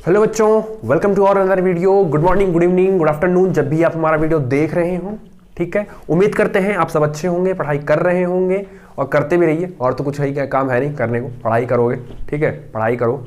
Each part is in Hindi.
हेलो बच्चों, वेलकम टू और another video. Good morning, good evening, good afternoon, जब भी आप हमारा वीडियो देख रहे हो। ठीक है, उम्मीद करते हैं आप सब अच्छे होंगे, पढ़ाई कर रहे होंगे और करते भी रहिए। और तो कुछ है क्या काम है नहीं करने को, पढ़ाई करोगे। ठीक है, पढ़ाई करो।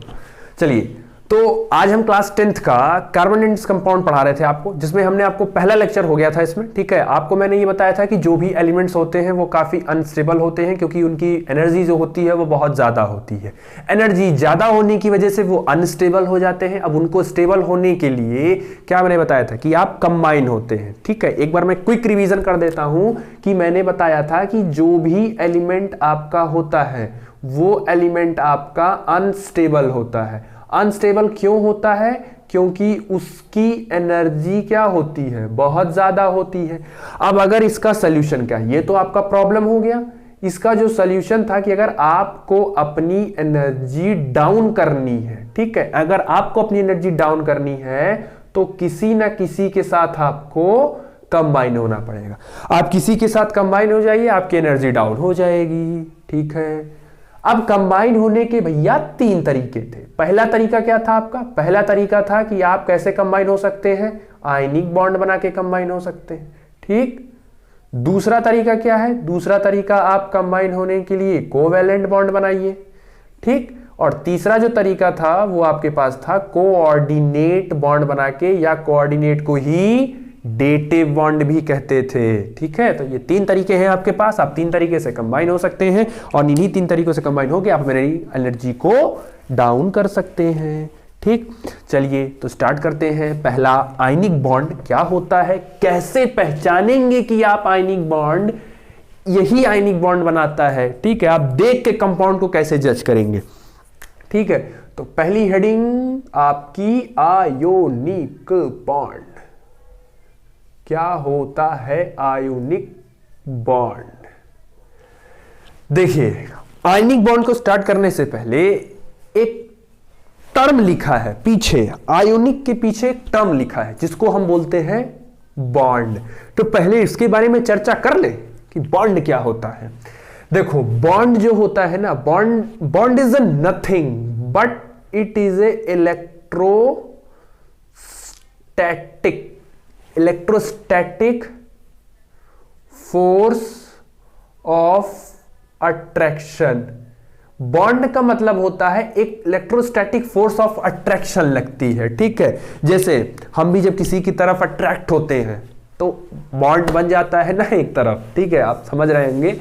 चलिए, तो आज हम क्लास 10th का कार्बोनेट कंपाउंड पढ़ा रहे थे आपको, जिसमें हमने आपको पहला लेक्चर हो गया था इसमें। ठीक है, आपको मैंने ये बताया था कि जो भी एलिमेंट्स होते हैं वो काफ़ी अनस्टेबल होते हैं, क्योंकि उनकी एनर्जी जो होती है वो बहुत ज़्यादा होती है। एनर्जी ज़्यादा होने की वजह से वो अनस्टेबल हो जाते हैं। अब उनको स्टेबल होने के लिए क्या मैंने बताया था कि आप कंबाइन होते हैं। ठीक है, एक बार मैं क्विक रिविजन कर देता हूं कि मैंने बताया था कि जो भी एलिमेंट आपका होता है वो एलिमेंट आपका अनस्टेबल होता है। अनस्टेबल क्यों होता है? क्योंकि उसकी एनर्जी क्या होती है, बहुत ज्यादा होती है। अब अगर इसका सॉल्यूशन क्या है, ये तो आपका प्रॉब्लम हो गया। इसका जो सॉल्यूशन था कि अगर आपको अपनी एनर्जी डाउन करनी है, ठीक है, अगर आपको अपनी एनर्जी डाउन करनी है तो किसी ना किसी के साथ आपको कंबाइन होना पड़ेगा। आप किसी के साथ कंबाइन हो जाइए, आपकी एनर्जी डाउन हो जाएगी। ठीक है, अब कंबाइन होने के भैया 3 तरीके थे। पहला तरीका क्या था आपका? पहला तरीका था कि आप कैसे कंबाइन हो सकते हैं, आयनिक बॉन्ड बना के कंबाइन हो सकते हैं। ठीक, दूसरा तरीका क्या है? दूसरा तरीका आप कंबाइन होने के लिए कोवैलेंट बॉन्ड बनाइए। ठीक, और तीसरा जो तरीका था वो आपके पास था कोऑर्डिनेट बॉन्ड बना के, या कोऑर्डिनेट को ही डेटिव बॉन्ड भी कहते थे। ठीक है, तो ये 3 तरीके हैं आपके पास। आप 3 तरीके से कंबाइन हो सकते हैं और इन्हीं 3 तरीकों से कंबाइन होकर आप मेरी एनर्जी को डाउन कर सकते हैं। ठीक, चलिए तो स्टार्ट करते हैं। पहला, आयनिक बॉन्ड क्या होता है, कैसे पहचानेंगे कि आप आयनिक बॉन्ड, यही आयनिक बॉन्ड बनाता है। ठीक है, आप देख के कंपाउंड को कैसे जज करेंगे। ठीक है, तो पहली हेडिंग आपकी आयोनिक बॉन्ड। क्या होता है आयोनिक बॉन्ड? देखिए, आयनिक बॉन्ड को स्टार्ट करने से पहले एक टर्म लिखा है पीछे, आयोनिक के पीछे एक टर्म लिखा है जिसको हम बोलते हैं बॉन्ड। तो पहले इसके बारे में चर्चा कर ले कि बॉन्ड क्या होता है। देखो, बॉन्ड जो होता है ना, bond is a nothing but it is a electrostatic force of attraction. Bond का मतलब होता है एक इलेक्ट्रोस्टैटिक फोर्स ऑफ अट्रैक्शन लगती है। ठीक है, जैसे हम भी जब किसी की तरफ अट्रैक्ट होते हैं तो बॉन्ड बन जाता है ना एक तरफ। ठीक है, आप समझ रहे होंगे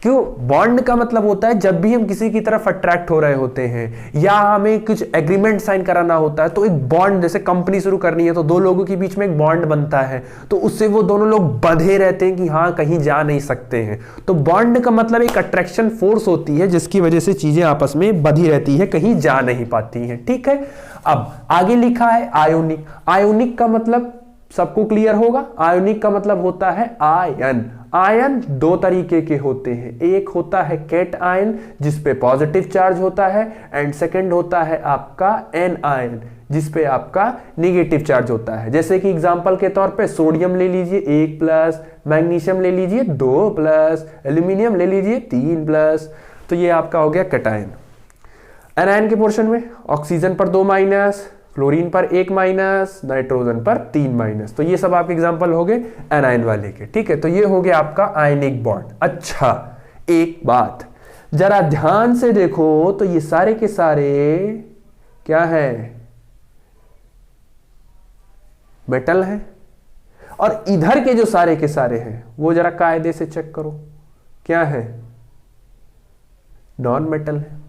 क्यों। बॉन्ड का मतलब होता है जब भी हम किसी की तरफ अट्रैक्ट हो रहे होते हैं या हमें कुछ एग्रीमेंट साइन कराना होता है, तो एक बॉन्ड, जैसे कंपनी शुरू करनी है तो 2 लोगों के बीच में एक बॉन्ड बनता है, तो उससे वो दोनों लोग बंधे रहते हैं कि हाँ कहीं जा नहीं सकते हैं। तो बॉन्ड का मतलब एक अट्रैक्शन फोर्स होती है जिसकी वजह से चीजें आपस में बंधी रहती है, कहीं जा नहीं पाती हैं। ठीक है, अब आगे लिखा है आयोनिक। आयोनिक का मतलब सबको क्लियर होगा। आयोनिक का मतलब होता है आयन। आयन 2 तरीके के होते हैं, एक होता है कैट आयन जिसपे पॉजिटिव चार्ज होता है, एंड सेकंड होता है आपका एन आयन जिसपे आपका नेगेटिव चार्ज होता है। जैसे कि एग्जांपल के तौर पे सोडियम ले लीजिए 1+, मैग्नीशियम ले लीजिए 2+, एल्यूमिनियम ले लीजिए 3+। तो ये आपका हो गया कैटायन। एनायन के पोर्शन में ऑक्सीजन पर 2-, क्लोरीन पर 1-, नाइट्रोजन पर 3-। तो ये सब आपके एग्जांपल हो गए एनायन वाले के। ठीक है, तो ये हो गया आपका आयनिक बॉन्ड। अच्छा, एक बात जरा ध्यान से देखो तो ये सारे के सारे क्या है, मेटल है। और इधर के जो सारे के सारे हैं वो जरा कायदे से चेक करो, क्या है, नॉन मेटल है।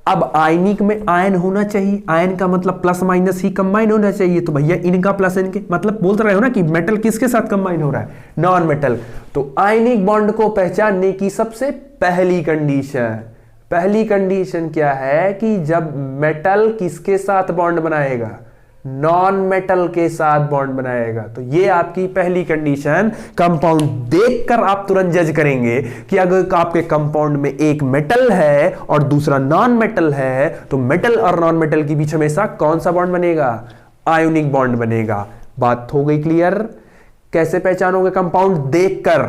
अब आयनिक में आयन होना चाहिए, आयन का मतलब प्लस माइनस ही कंबाइन होना चाहिए। तो भैया इनका प्लस इनके मतलब बोलते रहे हो ना कि मेटल किसके साथ कंबाइन हो रहा है, नॉन मेटल। तो आयनिक बॉन्ड को पहचानने की सबसे पहली कंडीशन क्या है कि जब मेटल किसके साथ बॉन्ड बनाएगा, नॉन मेटल के साथ बॉन्ड बनाएगा। तो ये आपकी पहली कंडीशन। कंपाउंड देखकर आप तुरंत जज करेंगे कि अगर आपके कंपाउंड में एक मेटल है और दूसरा नॉन मेटल है तो मेटल और नॉन मेटल के बीच हमेशा कौन सा बॉन्ड बनेगा, आयोनिक बॉन्ड बनेगा। बात हो गई क्लियर। कैसे पहचानोगे कंपाउंड देखकर,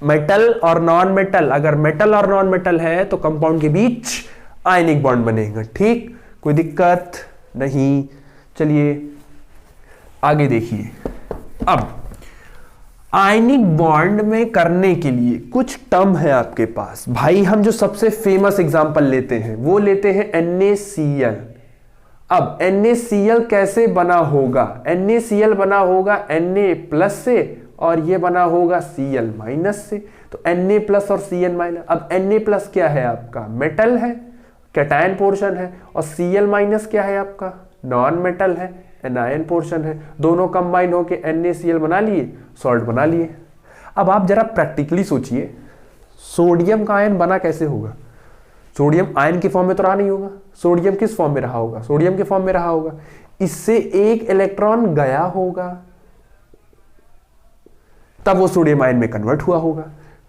मेटल और नॉन मेटल, अगर मेटल और नॉन मेटल है तो कंपाउंड के बीच आयनिक बॉन्ड बनेगा। ठीक, कोई दिक्कत? नहीं। चलिए आगे देखिए। अब आयनिक बॉन्ड में करने के लिए कुछ टर्म है आपके पास भाई। हम जो सबसे फेमस एग्जांपल लेते हैं वो लेते हैं NaCl। अब NaCl कैसे बना होगा? NaCl बना होगा Na+ से और ये बना होगा Cl- से। तो Na+ और Cl-। अब Na+ क्या है आपका? मेटल है, कैटायन पोर्शन है, और Cl- क्या है आपका? नॉन मेटल है, एनायन पोर्शन है। दोनों कंबाइन होके NaCl बना लिए, सॉल्ट बना लिए। अब आप जरा प्रैक्टिकली सोचिए, सोडियम का आयन बना कैसे होगा? सोडियम आयन के फॉर्म में तो रहा नहीं होगा। सोडियम किस फॉर्म में रहा होगा? सोडियम के फॉर्म में रहा होगा। इससे एक इलेक्ट्रॉन गया होगा, तब वो सोडियम आयन में कन्वर्ट हुआ होगा।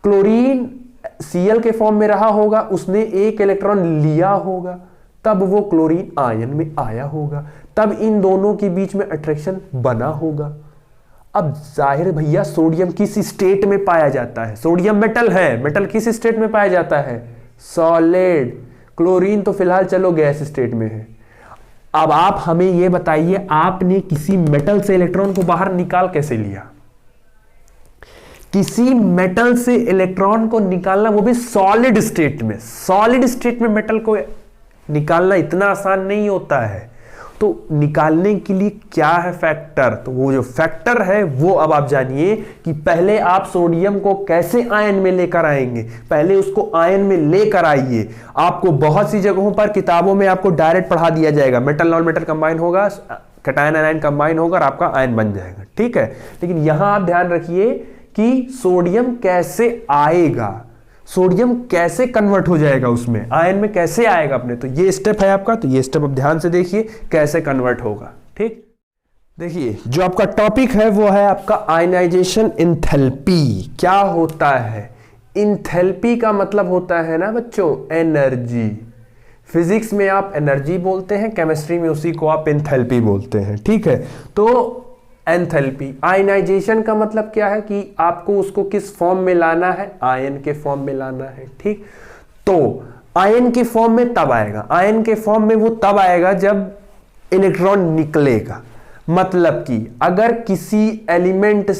क्लोरीन Cl के फॉर्म में रहा होगा, उसने एक इलेक्ट्रॉन लिया होगा, तब वो क्लोरीन आयन में आया होगा, तब इन दोनों के बीच में अट्रैक्शन बना होगा। अब जाहिर भैया सोडियम किस स्टेट में पाया जाता है? सोडियम मेटल है, मेटल किस स्टेट में पाया जाता है? सॉलिड। क्लोरीन तो फिलहाल चलो गैस स्टेट में है। अब आप हमें यह बताइए, आपने किसी मेटल से इलेक्ट्रॉन को बाहर निकाल कैसे लिया? किसी मेटल से इलेक्ट्रॉन को निकालना, वो भी सॉलिड स्टेट में। सॉलिड स्टेट में मेटल को निकालना इतना आसान नहीं होता है। तो निकालने के लिए क्या है फैक्टर? तो वो जो फैक्टर है वो अब आप जानिए कि पहले आप सोडियम को कैसे आयन में लेकर आएंगे। पहले उसको आयन में लेकर आइए। आपको बहुत सी जगहों पर किताबों में आपको डायरेक्ट पढ़ा दिया जाएगा, मेटल नॉन मेटल कंबाइन होगा, कैटायन एनायन कंबाइन होगा और आपका आयन बन जाएगा, ठीक है। लेकिन यहां आप ध्यान रखिए कि सोडियम कैसे आएगा, सोडियम कैसे कन्वर्ट हो जाएगा, उसमें आयन में कैसे आएगा अपने। तो ये स्टेप है आपका, तो ये स्टेप अब ध्यान से देखिए कैसे कन्वर्ट होगा, ठीक। देखिए जो आपका टॉपिक है वो है आपका आयनाइजेशन एंथैल्पी। क्या होता है? एंथैल्पी का मतलब होता है ना बच्चों एनर्जी। फिजिक्स में आप एनर्जी बोलते हैं, केमिस्ट्री में उसी को आप एंथैल्पी बोलते हैं, ठीक है। तो एंथैल्पी, आयनाइजेशन का मतलब क्या है कि आपको उसको किस फॉर्म में लाना है? आयन के फॉर्म में लाना है, ठीक। तो आयन के फॉर्म में तब आएगा, आयन के फॉर्म में वो तब आएगा जब इलेक्ट्रॉन निकलेगा। मतलब कि अगर किसी एलिमेंट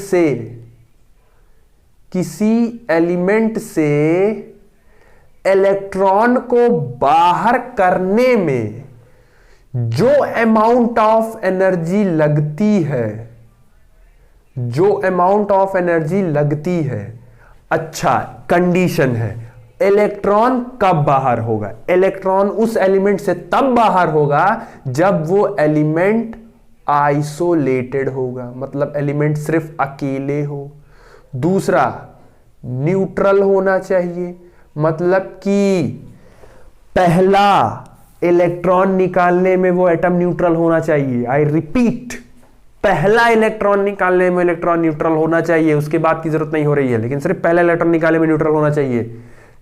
से इलेक्ट्रॉन को बाहर करने में जो अमाउंट ऑफ एनर्जी लगती है, अच्छा कंडीशन है, इलेक्ट्रॉन कब बाहर होगा? इलेक्ट्रॉन उस एलिमेंट से तब बाहर होगा जब वो एलिमेंट आइसोलेटेड होगा, मतलब एलिमेंट सिर्फ अकेले हो। दूसरा, न्यूट्रल होना चाहिए, मतलब कि पहला इलेक्ट्रॉन निकालने में वो एटम न्यूट्रल होना चाहिए। आई रिपीट, पहला इलेक्ट्रॉन निकालने में इलेक्ट्रॉन न्यूट्रल होना चाहिए, उसके बाद की जरूरत नहीं हो रही है, लेकिन सिर्फ पहला इलेक्ट्रॉन निकालने में न्यूट्रल होना चाहिए।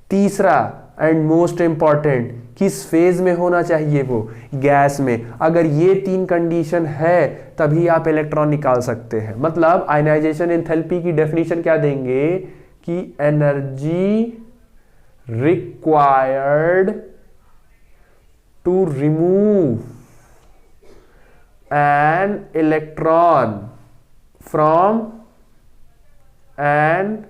तीसरा एंड मोस्ट इंपॉर्टेंट, किस फेज में होना चाहिए? वो गैस में। अगर ये तीन कंडीशन है तभी आप इलेक्ट्रॉन निकाल सकते हैं। मतलब आयनाइजेशन एंथैल्पी की डेफिनेशन क्या देंगे कि energy required to remove an electron from an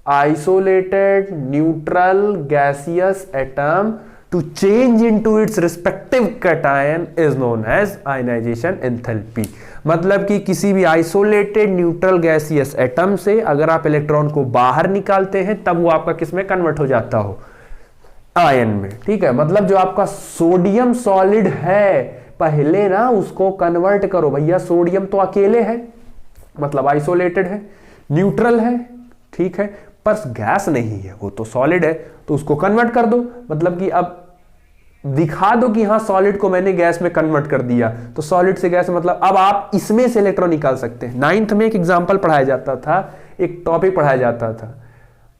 isolated neutral gaseous atom to change into its respective cation is known as ionization enthalpy। मतलब कि किसी भी आइसोलेटेड न्यूट्रल गैसियस एटम से अगर आप इलेक्ट्रॉन को बाहर निकालते हैं तब वो आपका किस में कन्वर्ट हो जाता हो? आयन में, ठीक है। मतलब जो आपका सोडियम सॉलिड है, पहले ना उसको कन्वर्ट करो भैया। सोडियम तो अकेले है, मतलब आइसोलेटेड है, न्यूट्रल है, ठीक है, पर गैस नहीं है, वो तो सॉलिड है, तो उसको कन्वर्ट कर दो। मतलब कि अब दिखा दो कि हाँ सॉलिड को मैंने गैस में कन्वर्ट कर दिया। तो सॉलिड से गैस मतलब अब आप इसमें से इलेक्ट्रॉन निकाल सकते हैं। 9th में एक एग्जाम्पल पढ़ाया जाता था, एक टॉपिक पढ़ाया जाता था।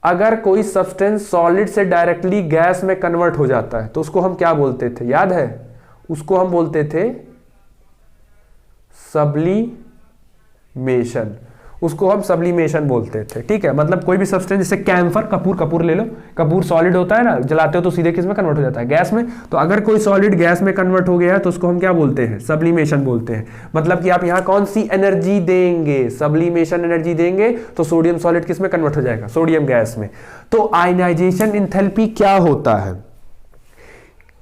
अगर कोई सब्सटेंस सॉलिड से डायरेक्टली गैस में कन्वर्ट हो जाता है तो उसको हम क्या बोलते थे, याद है? उसको हम बोलते थे सब्लिमेशन। उसको हम सब्लिमेशन बोलते थे, ठीक है। मतलब कोई भी सब्सटेंस, जैसे कैम्फर, कपूर ले लो, कपूर सॉलिड होता है ना, जलाते हो तो सीधे किस में कन्वर्ट हो जाता है, गैस में। तो अगर कोई सॉलिड गैस में कन्वर्ट हो गया है तो उसको हम क्या बोलते हैं, सब्लिमेशन बोलते हैं। मतलब कि आप यहाँ कौन सी एनर्जी देंगे, सब्लिमेशन एनर्जी देंगे तो सोडियम सॉलिड किस में कन्वर्ट हो जाएगा, सोडियम गैस में। तो आयनाइजेशन एंथैल्पी क्या होता है,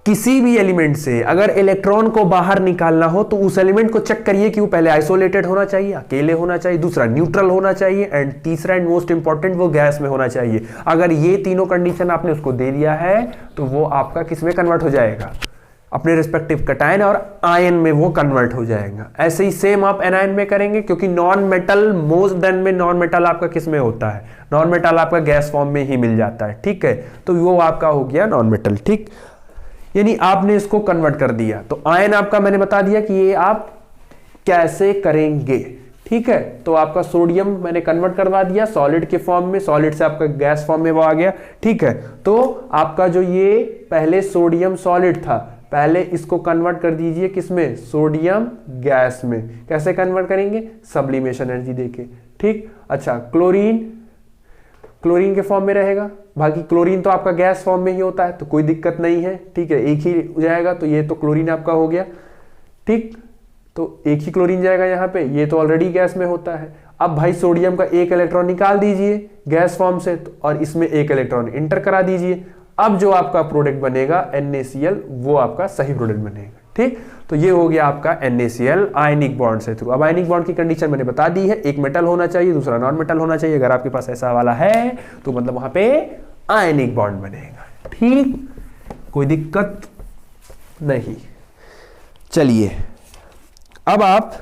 किसी भी एलिमेंट से अगर इलेक्ट्रॉन को बाहर निकालना हो तो उस एलिमेंट को चेक करिए कि वो पहले आइसोलेटेड होना चाहिए, अकेले होना चाहिए, दूसरा न्यूट्रल होना चाहिए, एंड तीसरा एंड मोस्ट इंपॉर्टेंट वो गैस में होना चाहिए। अगर ये तीनों कंडीशन आपने उसको दे दिया है तो वो आपका किस में कन्वर्ट हो जाएगा, अपने रिस्पेक्टिव कैटायन और आयन में वो कन्वर्ट हो जाएगा। ऐसे ही सेम आप एनायन में करेंगे, क्योंकि नॉन मेटल मोस्ट देन में नॉन मेटल आपका किस में होता है, नॉन मेटल आपका गैस फॉर्म में ही मिल जाता है, ठीक है। तो वो आपका हो गया नॉन मेटल, ठीक। यानी आपने इसको कन्वर्ट कर दिया। तो आयन आपका मैंने बता दिया कि ये आप कैसे करेंगे, ठीक है। तो आपका सोडियम मैंने कन्वर्ट करवा दिया सॉलिड के फॉर्म में, सॉलिड से आपका गैस फॉर्म में वो आ गया, ठीक है। तो आपका जो ये पहले सोडियम सॉलिड था, पहले इसको कन्वर्ट कर दीजिए किसमें, सोडियम गैस में। कैसे कन्वर्ट करेंगे, सब्लिमेशन एनर्जी देके, ठीक। अच्छा, क्लोरीन के फॉर्म में रहेगा, बाकी क्लोरीन तो आपका गैस फॉर्म में ही होता है तो कोई दिक्कत नहीं है, ठीक है, एक ही जाएगा। तो ये तो क्लोरीन आपका हो गया, ठीक। तो एक ही क्लोरीन जाएगा यहाँ पे, ये तो ऑलरेडी गैस में होता है। अब भाई सोडियम का एक इलेक्ट्रॉन निकाल दीजिए गैस फॉर्म से और इसमें एक इलेक्ट्रॉन इंटर करा दीजिए। अब जो आपका प्रोडक्ट बनेगा NaCl, वो आपका सही प्रोडक्ट बनेगा, ठीक। तो ये हो गया आपका NaCl आयनिक बॉन्ड से थ्रू। अब आयनिक बॉन्ड की कंडीशन मैंने बता दी है, एक मेटल होना चाहिए, दूसरा नॉन मेटल होना चाहिए। अगर आपके पास ऐसा वाला है तो मतलब वहां पे आयनिक बॉन्ड बनेगा, ठीक, कोई दिक्कत नहीं। चलिए अब आप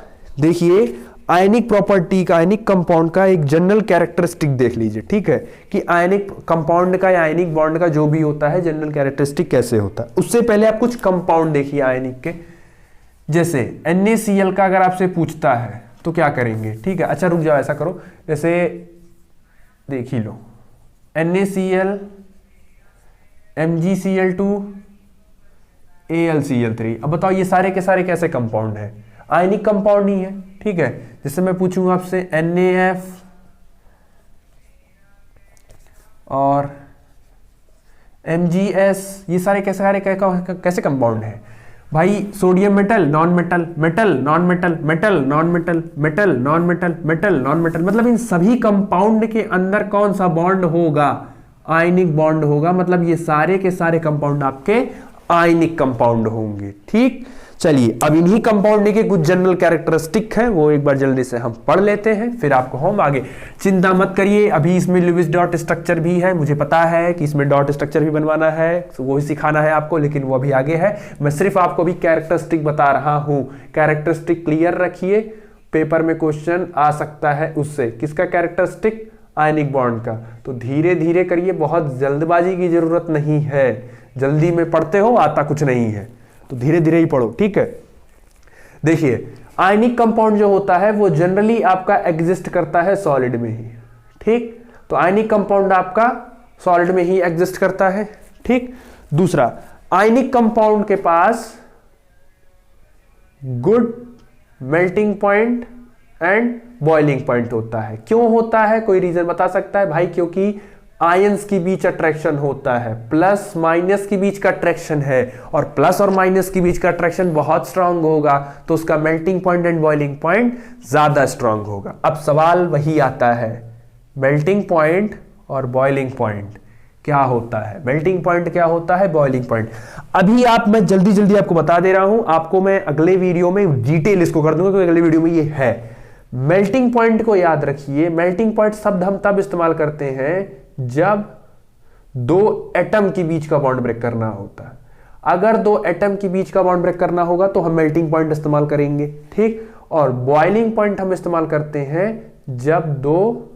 देखिए आयनिक प्रॉपर्टी का, आयनिक कंपाउंड का एक जनरल कैरेक्टरिस्टिक देख लीजिए, ठीक है, कि आयनिक कंपाउंड का या आयनिक बॉन्ड का जो भी होता है जनरल कैरेक्टरिस्टिक कैसे होता है। उससे पहले आप कुछ कंपाउंड देखिए आयनिक के, जैसे NaCl का अगर आपसे पूछता है तो क्या करेंगे, ठीक है। अच्छा रुक जाओ, ऐसा करो, जैसे देख ही लो, NaCl, MgCl2, AlCl3। अब बताओ ये सारे के सारे कैसे कंपाउंड है, आयनिक कंपाउंड ही है, ठीक है। जैसे मैं पूछूंगा आपसे NaF और MgS, ये सारे कैसे कंपाउंड है भाई, sodium metal, non metal, metal non metal, metal non metal, metal non metal, metal non metal. मतलब इन सभी कंपाउंड के अंदर कौन सा बॉन्ड होगा, आयनिक बॉन्ड होगा। मतलब ये सारे के सारे कंपाउंड आपके आयनिक कंपाउंड होंगे, ठीक। चलिए अब इन्हीं कंपाउंड के कुछ जनरल कैरेक्टरिस्टिक हैं, वो एक बार जल्दी से हम पढ़ लेते हैं, फिर आपको हम आगे। चिंता मत करिए, अभी इसमें लुईस डॉट स्ट्रक्चर भी है, मुझे पता है कि इसमें डॉट स्ट्रक्चर भी बनवाना है, तो वो ही सिखाना है आपको, लेकिन वो अभी आगे है। मैं सिर्फ आपको भी कैरेक्टरिस्टिक बता रहा हूं, कैरेक्टरिस्टिक क्लियर रखिए, पेपर में क्वेश्चन आ सकता है उससे। किसका कैरेक्टरिस्टिक, आयनिक बॉन्ड का। तो धीरे धीरे करिए, बहुत जल्दबाजी की जरूरत नहीं है, जल्दी में पढ़ते हो आता कुछ नहीं है, तो धीरे धीरे ही पढ़ो, ठीक है। देखिए आयनिक कंपाउंड जो होता है वो जनरली आपका एग्जिस्ट करता है सॉलिड में ही, ठीक। तो आयनिक कंपाउंड आपका सॉलिड में ही एग्जिस्ट करता है, ठीक। दूसरा, आयनिक कंपाउंड के पास good melting point and boiling point होता है। क्यों होता है, कोई रीजन बता सकता है भाई? क्योंकि आयंस के बीच अट्रैक्शन होता है, प्लस माइनस के बीच का अट्रैक्शन है, और प्लस और माइनस के बीच का अट्रैक्शन बहुत स्ट्रांग होगा, तो उसका melting point and boiling point ज्यादा स्ट्रांग होगा। अब सवाल वही आता है, मेल्टिंग पॉइंट और बॉइलिंग पॉइंट क्या होता है, मेल्टिंग पॉइंट क्या होता है, बॉइलिंग पॉइंट। अभी मैं जल्दी जल्दी आपको बता दे रहा हूं, आपको मैं अगले वीडियो में डिटेल इसको कर दूंगा, क्योंकि अगले वीडियो में ये है। मेल्टिंग पॉइंट को याद रखिए, मेल्टिंग पॉइंट शब्द हम तब इस्तेमाल करते हैं जब दो एटम के बीच का बॉन्ड ब्रेक करना होता है। अगर दो एटम के बीच का बॉन्ड ब्रेक करना होगा तो हम मेल्टिंग पॉइंट इस्तेमाल करेंगे, ठीक। और बॉइलिंग पॉइंट हम इस्तेमाल करते हैं जब दो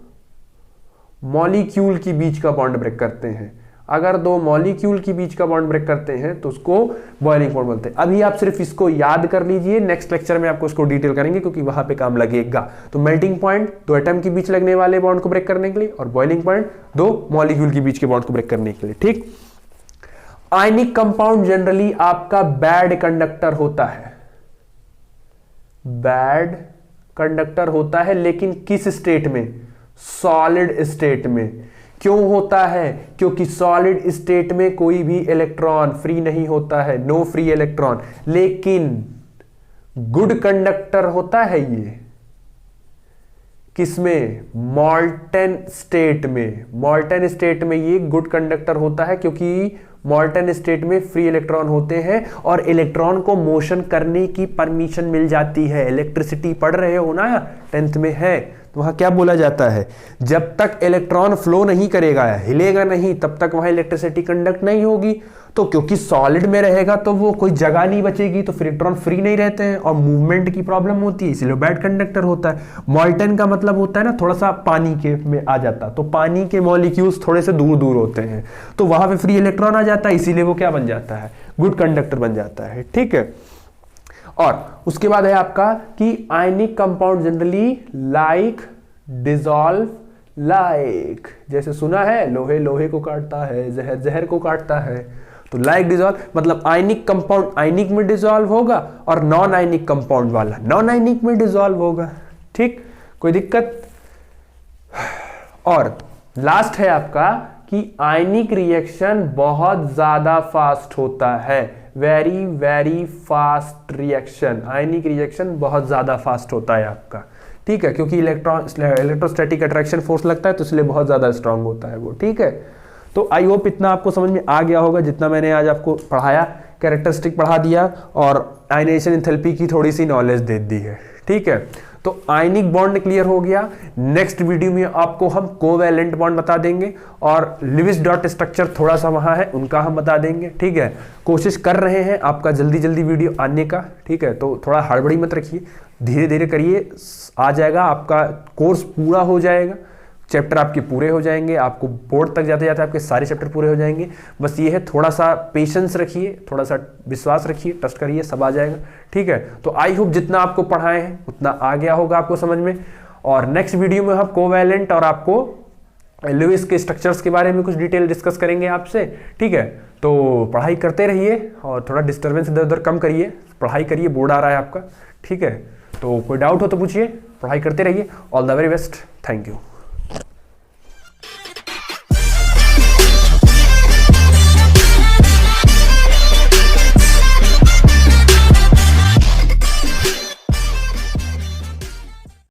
मॉलिक्यूल के बीच का बॉन्ड ब्रेक करते हैं। अगर दो मॉलिक्यूल के बीच का बॉन्ड ब्रेक करते हैं तो उसको बॉइलिंग पॉइंट बोलते हैं। अभी आप सिर्फ इसको याद कर लीजिए, नेक्स्ट लेक्चर में आपको इसको डिटेल करेंगे क्योंकि वहां पे काम लगेगा। तो मेल्टिंग पॉइंट दो एटम के बीच लगने वाले बॉन्ड को ब्रेक करने के लिए, और बॉइलिंग पॉइंट दो मॉलिक्यूल के बीच के बॉन्ड को ब्रेक करने के लिए, ठीक। आयनिक कंपाउंड जनरली आपका बैड कंडक्टर होता है, बैड कंडक्टर होता है, लेकिन किस स्टेट में? सॉलिड स्टेट में। क्यों होता है? क्योंकि सॉलिड स्टेट में कोई भी इलेक्ट्रॉन फ्री नहीं होता है, नो फ्री इलेक्ट्रॉन। लेकिन गुड कंडक्टर होता है ये किसमें? मॉल्टेन स्टेट में। मॉल्टेन स्टेट में ये गुड कंडक्टर होता है, क्योंकि मॉल्टेन स्टेट में फ्री इलेक्ट्रॉन होते हैं और इलेक्ट्रॉन को मोशन करने की परमिशन मिल जाती है। इलेक्ट्रिसिटी पढ़ रहे हो ना, 10th में है, तो वहां क्या बोला जाता है? जब तक इलेक्ट्रॉन फ्लो नहीं करेगा, हिलेगा नहीं, तब तक वहां इलेक्ट्रिसिटी कंडक्ट नहीं होगी। तो क्योंकि सॉलिड में रहेगा तो वो कोई जगह नहीं बचेगी, तो फिर इलेक्ट्रॉन फ्री नहीं रहते हैं और मूवमेंट की प्रॉब्लम होती है, इसलिए बैड कंडक्टर होता है। मॉल्टेन का मतलब होता है ना थोड़ा सा पानी के में आ जाता, तो पानी के मॉलिक्यूल्स थोड़े से दूर दूर होते हैं, तो वहां पे फ्री इलेक्ट्रॉन आ जाता है, इसीलिए वो क्या बन जाता है? गुड कंडक्टर बन जाता है। ठीक है। और उसके बाद है आपका कि ionic compound generally like dissolve like, जैसे सुना है लोहे लोहे को काटता है, जहर जहर को काटता है, तो लाइक डिसॉल्व मतलब आयनिक कंपाउंड आयनिक में डिसॉल्व होगा और नॉन आयनिक कंपाउंड वाला नॉन आयनिक में डिसॉल्व होगा। ठीक, कोई दिक्कत? और लास्ट है आपका कि आयनिक रिएक्शन बहुत ज्यादा फास्ट होता है, वेरी वेरी फास्ट रिएक्शन। आयनिक रिएक्शन बहुत ज्यादा फास्ट होता है आपका। ठीक है, क्योंकि इलेक्ट्रोस्टैटिक अट्रैक्शन फोर्स लगता है, तो इसलिए बहुत ज्यादा स्ट्रांग होता है वो। ठीक है, तो आई होप इतना आपको समझ में आ गया होगा जितना मैंने आज आपको पढ़ाया, कैरेक्टरिस्टिक पढ़ा दिया और आयनाइजेशन एंथैल्पी की थोड़ी सी नॉलेज दे दी है। ठीक है, तो आयनिक बॉन्ड क्लियर हो गया। नेक्स्ट वीडियो में आपको हम कोवैलेंट बॉन्ड बता देंगे और लिविस डॉट स्ट्रक्चर थोड़ा सा वहां है, उनका हम बता देंगे। ठीक है, कोशिश कर रहे हैं आपका जल्दी जल्दी वीडियो आने का। ठीक है, तो थोड़ा हड़बड़ी मत रखिए, धीरे धीरे करिए, आ जाएगा आपका कोर्स, पूरा हो जाएगा, चैप्टर आपके पूरे हो जाएंगे, आपको बोर्ड तक जाते जाते आपके सारे चैप्टर पूरे हो जाएंगे। बस ये है, थोड़ा सा पेशेंस रखिए, थोड़ा सा विश्वास रखिए, ट्रस्ट करिए, सब आ जाएगा। ठीक है, तो आई होप जितना आपको पढ़ाए हैं उतना आ गया होगा आपको समझ में। और नेक्स्ट वीडियो में हम कोवैलेंट और आपको लुईस के स्ट्रक्चर्स के बारे में कुछ डिटेल डिस्कस करेंगे आपसे। ठीक है, तो पढ़ाई करते रहिए और थोड़ा डिस्टर्बेंस इधर उधर कम करिए, पढ़ाई करिए, बोर्ड आ रहा है आपका। ठीक है, तो कोई डाउट हो तो पूछिए, पढ़ाई करते रहिए। All the very best, thank you.